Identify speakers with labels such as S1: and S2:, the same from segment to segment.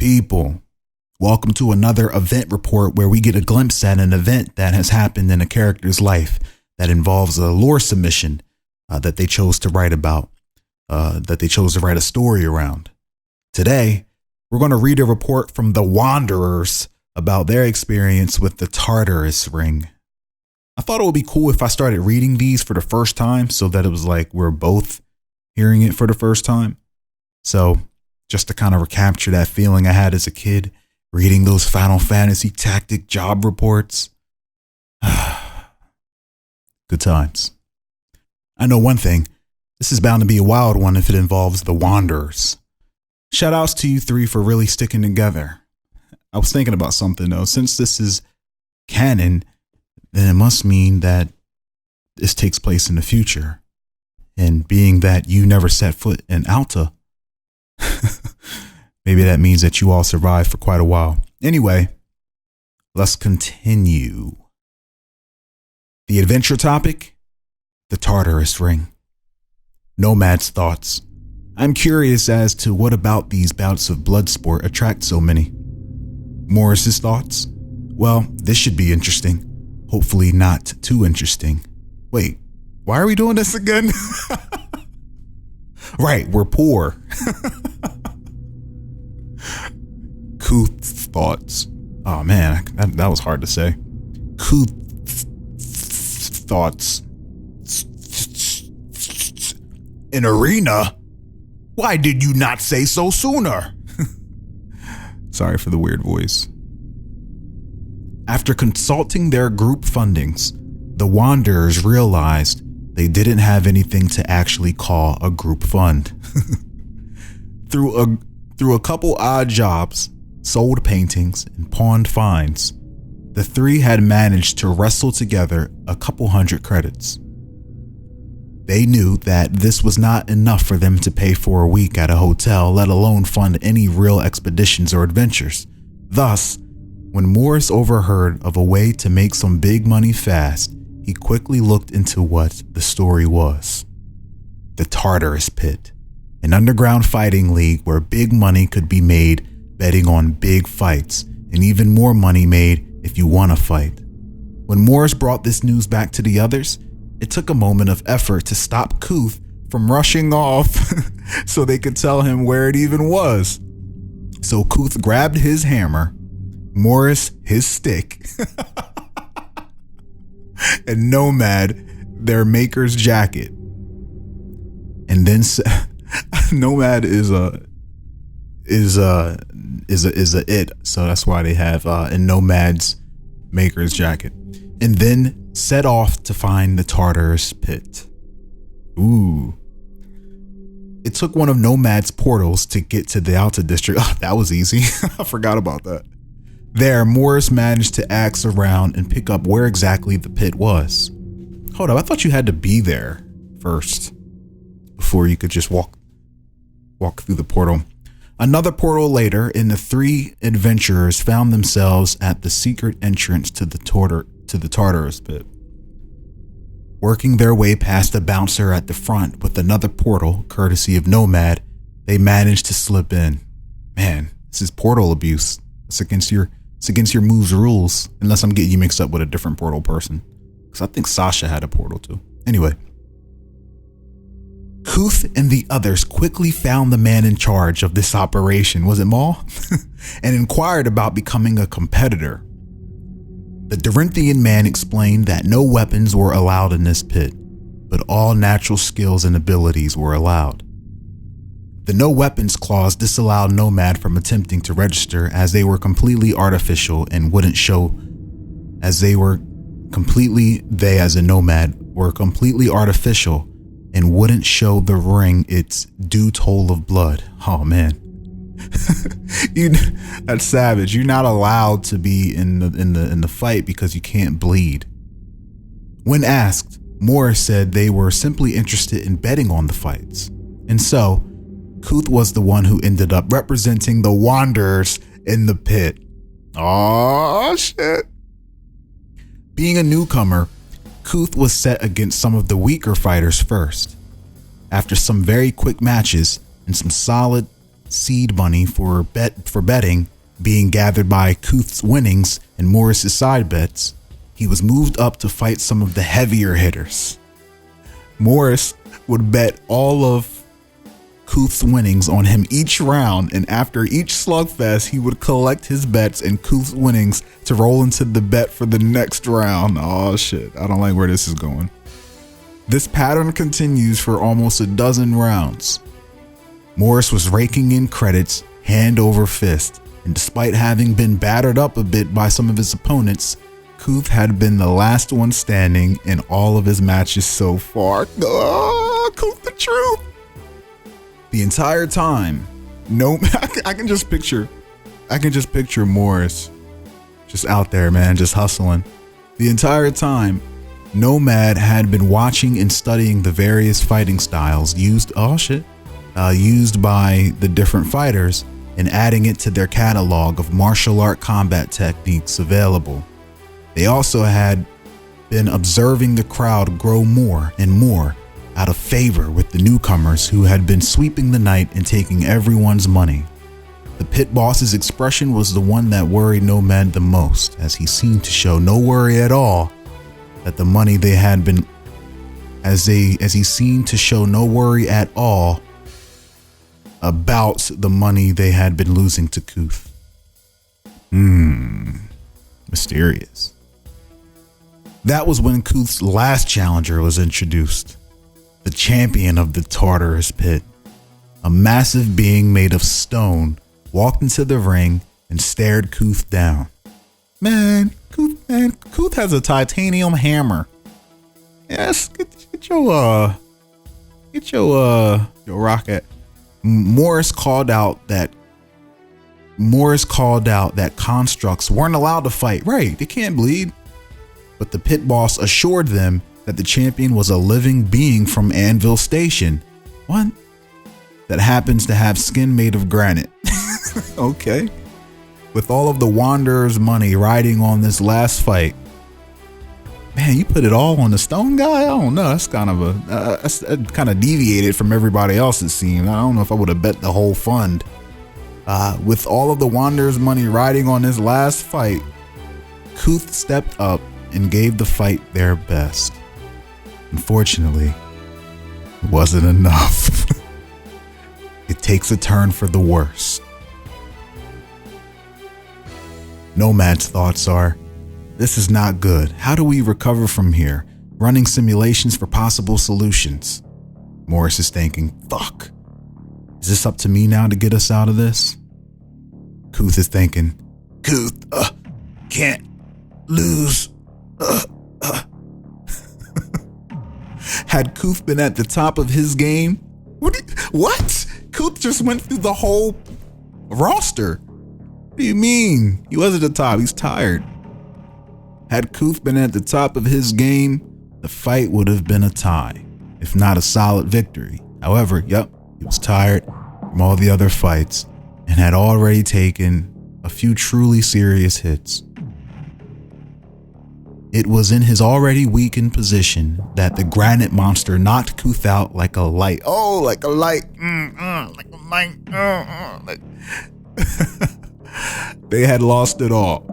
S1: people. Welcome to another event report where we get a glimpse at an event that has happened in a character's life that involves a lore submission that they chose to write about, that they chose to write a story around. Today, we're going to read a report from the Wanderers about their experience with the Tartarus ring. I thought it would be cool if I started reading these for the first time so that it was like we're both hearing it for the first time. So just to kind of recapture that feeling I had as a kid, reading those Final Fantasy tactic job reports. Good times. I know one thing. This is bound to be a wild one if it involves the Wanderers. Shout outs to you three for really sticking together. I was thinking about something though. Since this is canon, then it must mean that this takes place in the future. And being that you never set foot in Alta, maybe that means that you all survived for quite a while. Anyway, let's continue. The adventure topic, the Tartarus ring. Nomad's thoughts. I'm curious as to what about these bouts of blood sport attract so many. Morris's thoughts? Well, this should be interesting. Hopefully not too interesting. Wait, why are we doing this again? Right, we're poor. Kuth's thoughts. Oh man, that was hard to say. Kuth's thoughts. An arena? Why did you not say so sooner? Sorry for the weird voice. After consulting their group fundings, the Wanderers realized they didn't have anything to actually call a group fund. Through a couple odd jobs, sold paintings, and pawned finds, the three had managed to wrestle together a couple hundred credits. They knew that this was not enough for them to pay for a week at a hotel, let alone fund any real expeditions or adventures. Thus, when Morris overheard of a way to make some big money fast, he quickly looked into what the story was. The Tartarus Pit, an underground fighting league where big money could be made betting on big fights, and even more money made if you won a fight. When Morris brought this news back to the others, it took a moment of effort to stop Kuth from rushing off so they could tell him where it even was. So Kuth grabbed his hammer, Morris his stick, and Nomad their maker's jacket. And then Nomad is a it, so that's why they have in Nomad's maker's jacket. And then set off to find the Tartarus Pit. Ooh. It took one of Nomad's portals to get to the Alta district. Oh, that was easy. I forgot about that. There, Morris managed to axe around and pick up where exactly the pit was. Hold up, I thought you had to be there first before you could just walk through the portal. Another portal later, and the three adventurers found themselves at the secret entrance to the Tartarus Pit. Working their way past the bouncer at the front with another portal, courtesy of Nomad, they managed to slip in. Man, this is portal abuse. It's against your move's rules, unless I'm getting you mixed up with a different portal person. Because I think Sasha had a portal too. Anyway. Kuth and the others quickly found the man in charge of this operation, was it Maul? And inquired about becoming a competitor. The Dorinthian man explained that no weapons were allowed in this pit, but all natural skills and abilities were allowed. The no weapons clause disallowed Nomad from attempting to register as they were completely artificial and wouldn't show as a Nomad were completely artificial and wouldn't show the ring its due toll of blood. Oh man. That's savage. You're not allowed to be in the fight because you can't bleed. When asked, Morris said they were simply interested in betting on the fights. And so, Kuth was the one who ended up representing the Wanderers in the pit. Oh shit. Being a newcomer, Kuth was set against some of the weaker fighters first. After some very quick matches and some solid seed money for betting being gathered by O.A.C.O.S.R winnings and Morris's side bets, he was moved up to fight some of the heavier hitters. Morris would bet all of O.A.C.O.S.R winnings on him each round, and after each slugfest, he would collect his bets and O.A.C.O.S.R winnings to roll into the bet for the next round. Oh shit, I don't like where this is going. This pattern continues for almost a dozen rounds. Morris was raking in credits hand over fist, and despite having been battered up a bit by some of his opponents, O.A.C.O.S.R had been the last one standing in all of his matches so far. O.A.C.O.S.R the truth. The entire time, I can just picture Morris just out there, man, just hustling. The entire time, Nomad had been watching and studying the various fighting styles used by the different fighters and adding it to their catalog of martial art combat techniques available. They also had been observing the crowd grow more and more out of favor with the newcomers who had been sweeping the night and taking everyone's money. The pit boss's expression was the one that worried Nomad the most, as he seemed to show no worry at all that the money they had been as he seemed to show no worry at all about the money they had been losing to O.A.C.O.S.R. Mysterious. That was when O.A.C.O.S.R's last challenger was introduced. The champion of the Tartarus pit, a massive being made of stone, walked into the ring and stared O.A.C.O.S.R down. Man, O.A.C.O.S.R has a titanium hammer. Yes, get your rocket. Morris called out that constructs weren't allowed to fight. Right, they can't bleed. But the pit boss assured them that the champion was a living being from Anvil Station. What? That happens to have skin made of granite. Okay. With all of the Wanderer's money riding on this last fight. Man, you put it all on the stone guy? I don't know. That's kind of deviated from everybody else, it seemed. I don't know if I would have bet the whole fund. With all of the Wanderer's money riding on this last fight, O.A.C.O.S.R stepped up and gave the fight their best. Unfortunately, it wasn't enough. It takes a turn for the worse. Nomad's thoughts are, this is not good. How do we recover from here? Running simulations for possible solutions. Morris is thinking, fuck. Is this up to me now to get us out of this? O.A.C.O.S.R is thinking, O.A.C.O.S.R, can't lose. Had O.A.C.O.S.R been at the top of his game? What? O.A.C.O.S.R just went through the whole roster. What do you mean? He was at the top. He's tired. Had O.A.C.O.S.R been at the top of his game, the fight would have been a tie, if not a solid victory. However, he was tired from all the other fights and had already taken a few truly serious hits. It was in his already weakened position that the granite monster knocked O.A.C.O.S.R out like a light. Oh, like a light. Like a light. They had lost it all.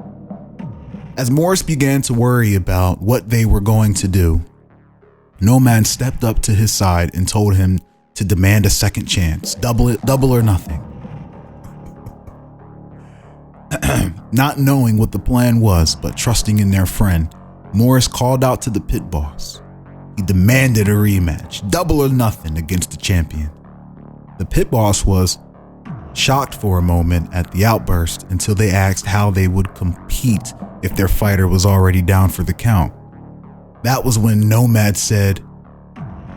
S1: As Morris began to worry about what they were going to do, Nomad stepped up to his side and told him to demand a second chance. Double or nothing. Not knowing what the plan was, but trusting in their friend, Morris called out to the pit boss. He demanded a rematch, double or nothing, against the champion. The pit boss was shocked for a moment at the outburst until they asked how they would compete if their fighter was already down for the count. That was when Nomad said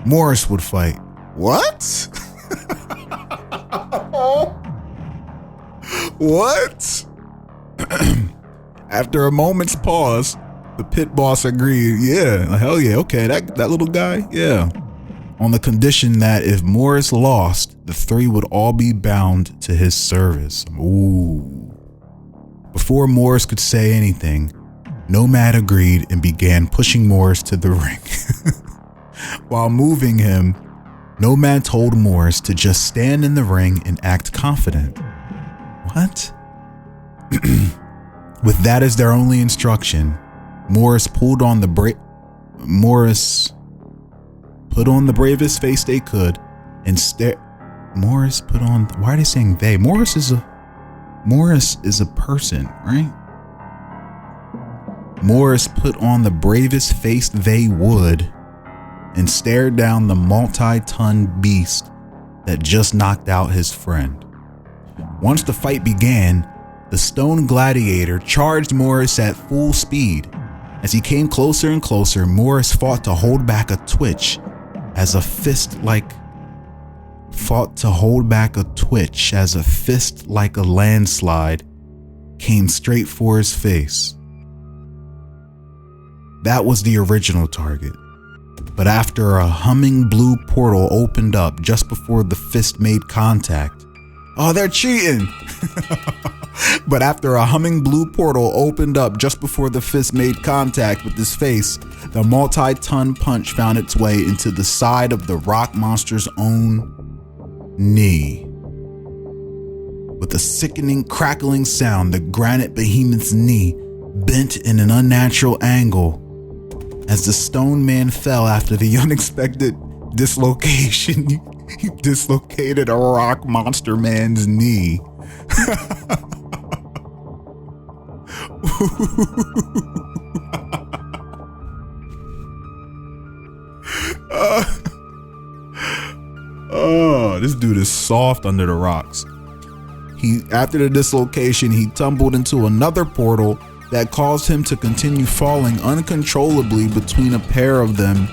S1: Morris would fight. What? What? After a moment's pause, the pit boss agreed. Yeah, hell yeah, okay, that little guy, yeah. On the condition that if Morris lost, the three would all be bound to his service. Ooh. Before Morris could say anything, Nomad agreed and began pushing Morris to the ring. While moving him, Nomad told Morris to just stand in the ring and act confident. What? With that as their only instruction, Morris put on the bravest face they could and stared. Why are they saying they? Morris is a person, right? Morris put on the bravest face they would and stared down the multi-ton beast that just knocked out his friend. Once the fight began, the stone gladiator charged Morris at full speed. As he came closer and closer, Morris fought to hold back a twitch as a fist like a landslide came straight for his face. That was the original target. But after a humming blue portal opened up just before the fist made contact. Oh, they're cheating! But after a humming blue portal opened up just before the fist made contact with his face, the multi-ton punch found its way into the side of the rock monster's own knee. With a sickening, crackling sound, the granite behemoth's knee bent in an unnatural angle as the stone man fell after the unexpected dislocation. He dislocated a rock monster man's knee. This dude is soft under the rocks. After the dislocation, he tumbled into another portal that caused him to continue falling uncontrollably between a pair of them,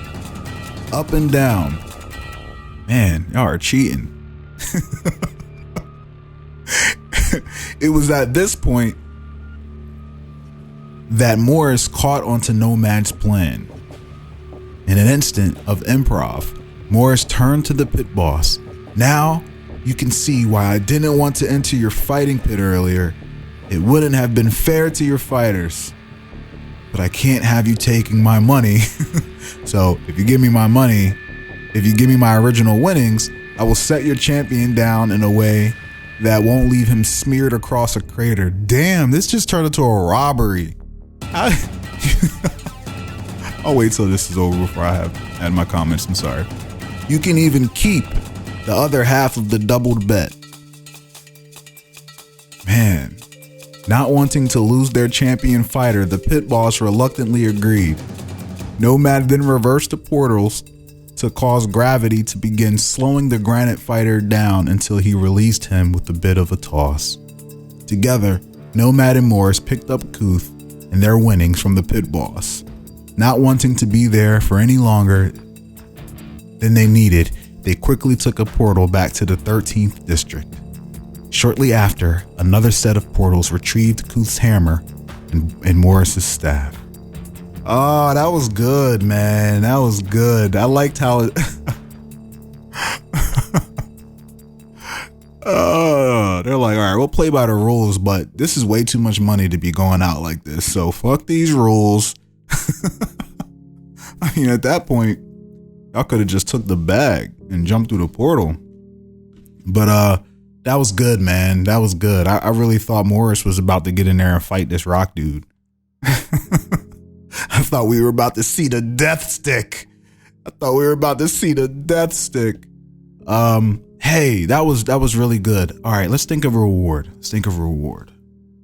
S1: up and down. Man, y'all are cheating. It was at this point that Morris caught onto Nomad's plan. In an instant of improv, Morris turned to the pit boss. Now, you can see why I didn't want to enter your fighting pit earlier. It wouldn't have been fair to your fighters. But I can't have you taking my money. So if you give me my money, if you give me my original winnings, I will set your champion down in a way that won't leave him smeared across a crater. Damn, this just turned into a robbery. I'll wait till this is over before I add my comments. I'm sorry. You can even keep the other half of the doubled bet. Man. Not wanting to lose their champion fighter, the pit boss reluctantly agreed. Nomad then reversed the portals to cause gravity to begin slowing the granite fighter down until he released him with a bit of a toss. Together, Nomad and Morris picked up Kuth and their winnings from the pit boss. Not wanting to be there for any longer than they needed, they quickly took a portal back to the 13th district. Shortly after, another set of portals retrieved Kuth's hammer and Morris's staff. Oh, that was good, man. That was good. I liked how it... They're like, all right, we'll play by the rules, but this is way too much money to be going out like this. So fuck these rules. I mean, at that point, y'all could have just took the bag and jumped through the portal. But that was good, man. That was good. I really thought Morris was about to get in there and fight this rock dude. I thought we were about to see the death stick. Hey, that was really good. All right, let's think of a reward.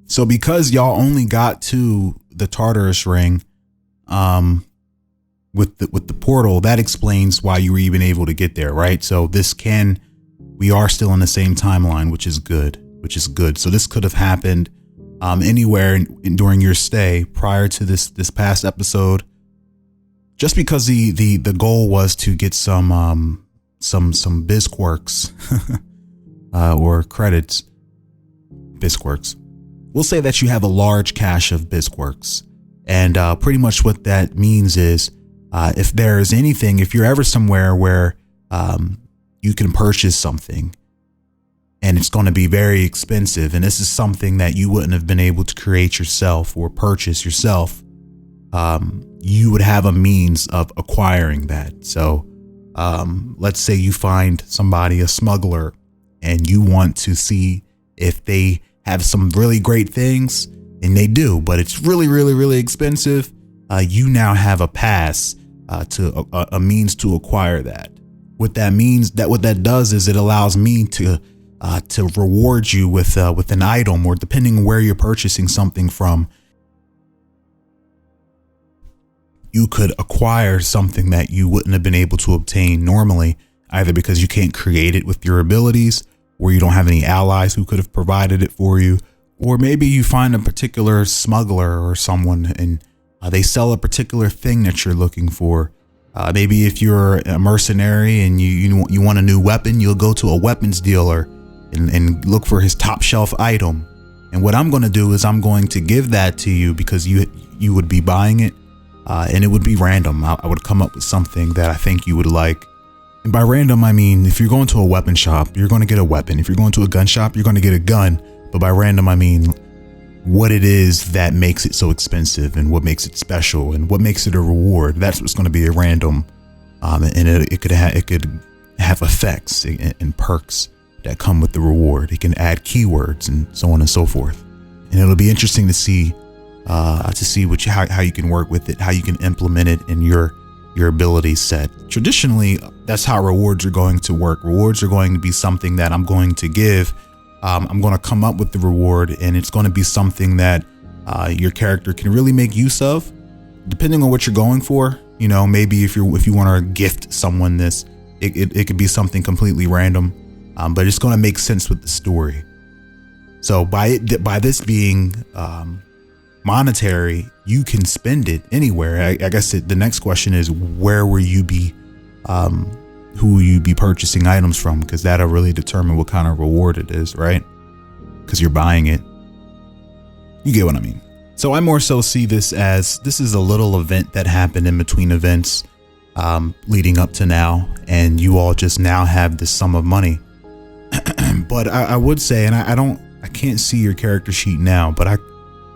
S1: So because y'all only got to the Tartarus ring, with the portal, that explains why you were even able to get there, right? So we are still in the same timeline, which is good. So this could have happened anywhere during your stay prior to this past episode, just because the goal was to get some BizQuarks or credits. BizQuarks. We'll say that you have a large cache of BizQuarks, and pretty much what that means is if you're ever somewhere where you can purchase something and it's going to be very expensive, and this is something that you wouldn't have been able to create yourself or purchase yourself, you would have a means of acquiring that. So Let's say you find somebody, a smuggler, and you want to see if they have some really great things, and they do, but it's really, really, really expensive. You now have a pass to a means to acquire that. What that does is it allows me to reward you with an item, or depending on where you're purchasing something from, you could acquire something that you wouldn't have been able to obtain normally, either because you can't create it with your abilities, or you don't have any allies who could have provided it for you, or maybe you find a particular smuggler or someone and they sell a particular thing that you're looking for. Maybe if you're a mercenary and you want a new weapon, you'll go to a weapons dealer and look for his top shelf item. And what I'm going to do is I'm going to give that to you because you would be buying it, and it would be random. I would come up with something that I think you would like. And by random, I mean, if you're going to a weapon shop, you're going to get a weapon. If you're going to a gun shop, you're going to get a gun. But by random, I mean what it is that makes it so expensive and what makes it special and what makes it a reward. That's what's going to be a random. And it could have effects and perks that come with the reward. It can add keywords and so on and so forth. And it'll be interesting to see how you can work with it, how you can implement it in your ability set. Traditionally, that's how rewards are going to work. Rewards are going to be something that I'm going to give. I'm going to come up with the reward, and it's going to be something that your character can really make use of, depending on what you're going for. You know, maybe if you want to gift someone this, it could be something completely random, but it's going to make sense with the story. So by this being monetary, you can spend it anywhere. I guess the next question is, where will you be? Who will you be purchasing items from? Because that'll really determine what kind of reward it is, right? Because you're buying it. You get what I mean. So I more so see this is a little event that happened in between events leading up to now, and you all just now have this sum of money. But I would say, and I can't see your character sheet now, but I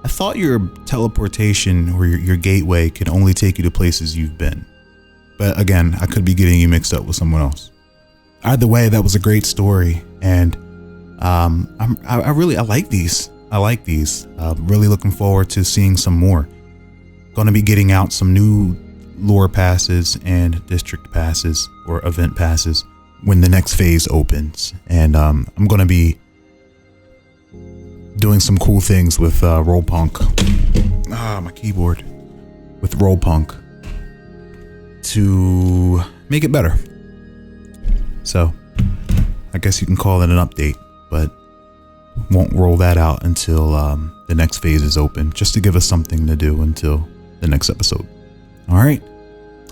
S1: thought your teleportation or your gateway could only take you to places you've been. But again, I could be getting you mixed up with someone else. Either way, that was a great story, and I like these. I like these. Really looking forward to seeing some more. Going to be getting out some new lore passes and district passes or event passes when the next phase opens, and I'm going to be doing some cool things with Rolepunk. My keyboard. With Rolepunk to make it better. So I guess you can call it an update, but won't roll that out until the next phase is open, just to give us something to do until the next episode. All right.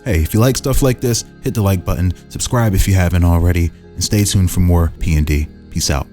S1: Hey, if you like stuff like this, hit the like button, subscribe if you haven't already, and stay tuned for more P&D. Peace out.